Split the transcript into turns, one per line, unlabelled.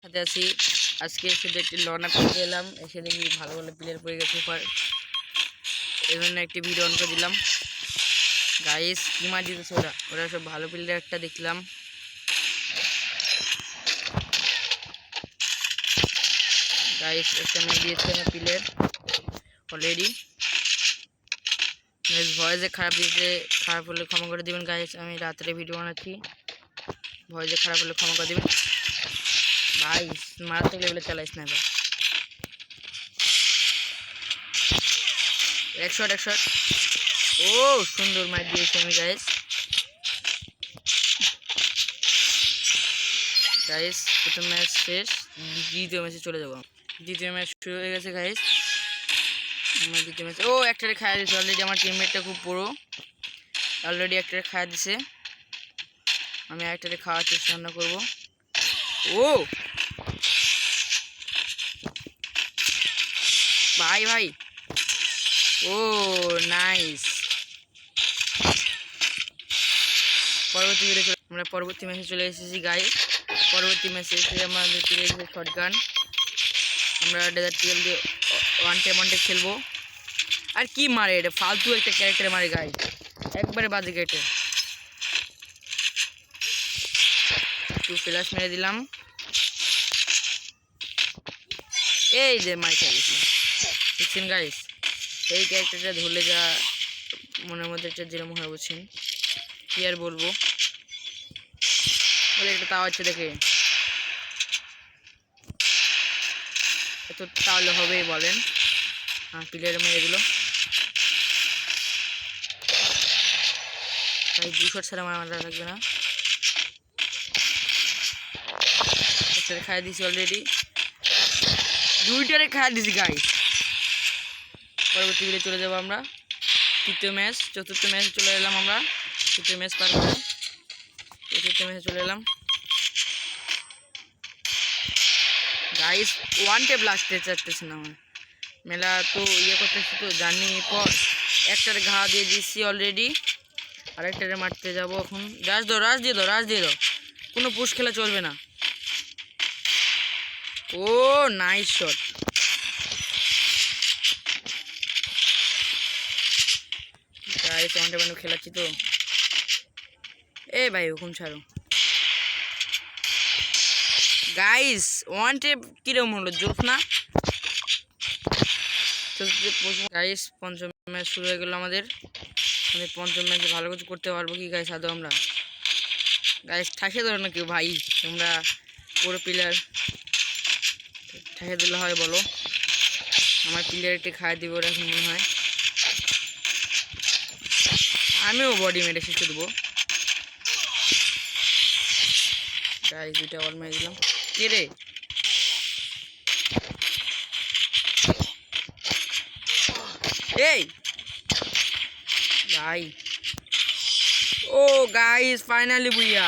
সাথে আছি। আজকে শুধু একটি লনা পেয়ে এলাম, এসে দেখি ভালো ভালো প্লেয়ার পড়ে গেছে উপর, এই জন্য একটি ভিডিও অন করে দিলাম। গাইস কি মার দিতেছে ওরা, ওরা সব ভালো প্লেয়ার একটা দেখলাম। গাইস একটা মেয়ে দিয়েছে আমার প্লেয়ার অলরেডি। ভয়েসে খারাপ দিতে, খারাপ হলে ক্ষমা করে দেবেন গাইস, আমি রাত্রে ভিডিও বানাচ্ছি, ভয়েসে খারাপ হলে ক্ষমা করে দেবেন ভাই। মারাত্মক লেভেলে চালাইস না এবার। 100 ও সুন্দর মার দিয়েছি আমি গাইস। গাইস প্রথম ম্যাচ শেষ, দ্বিতীয় ম্যাচে চলে যাবো। দ্বিতীয় ম্যাচ শুরু হয়ে গেছে গাইস। আমার দ্বিতীয় ম্যাচ একটারে খাওয়া দিচ্ছে অলরেডি, আমার টিমমেটটা খুব বড়ো, অলরেডি একটারে খাওয়া দিছে। আমি একটারে খাওয়ার চেষ্টা করবো। ও ভাই ভাই, ও নাইস। আমরা পরবর্তী ম্যাচে চলে এসেছি গাইস। পরবর্তী ম্যাচে এসে আমাদের শটগান, আমরা ডেজার্ট টিএল দিয়ে ওয়ান টে খেলবো। আর কি মারে এটা, ফালতু একটা ক্যারেক্টার মারে গাইস, একবারে বাজে কেটে। একটু ফ্ল্যাশ মেরে দিলাম, এই যে মার খেয়ে গেছি। বুঝছেন গাইস, এই ক্যারেক্টারটা ধরলে যা মনের মধ্যে একটা যেরকম হয় বুঝছেন, কি আর বলবো। বলে একটা তাও হচ্ছে দেখে, এত তাহলে হবেই বলেন। প্লেয়ার মেরে দিল ভাই, 2 শট ছাড়া আমার মারা লাগবে না। একটারে খাই দিছি অলরেডি, দুইটারে খাই দিছি গাইস। পরবর্তী ভিডিও চলে যাবো আমরা তৃতীয় ম্যাচ, চতুর্থ ম্যাচে চলে এলাম আমরা। তৃতীয় ম্যাচ পার করে চতুর্থ ম্যাচে চলে এলাম গাইস। ওয়ান টেপ লাগতে চাচ্তেছে না আমার, মেলা তো করতেছি তো জানি। পর একটারে ঘা দিয়ে দিচ্ছি অলরেডি, আরেকটারে মারতে যাবো এখন। রাশ দিয়ে দাও, কোনো পুশ খেলা চলবে না। Oh nice shot guys, one tape খেলাচ্ছি তো। ভাই হুকুম ছাড়ো গাইস, ওয়ান টেপ কিরকম হলো, জোস না গাইস। পঞ্চম ম্যাচ শুরু হয়ে গেল আমাদের। পঞ্চম ম্যাচে ভালো কিছু করতে পারবো কি গাইস আদৌ আমরা? গাইস ঠাসে ধরো না কেউ ভাই, তোমরা পুরো প্লেয়ার ঠাসে দিলে হয় বলো? আমার প্লেয়ারটি খাইয়ে দিব ওরা মনে হয়, আমিও বডি মেরে শেষ করে দেবো গাইস। দুইটা বল মেরে দিলাম। কে রে এই ভাই? ও গাইস ফাইনালি বুইয়া।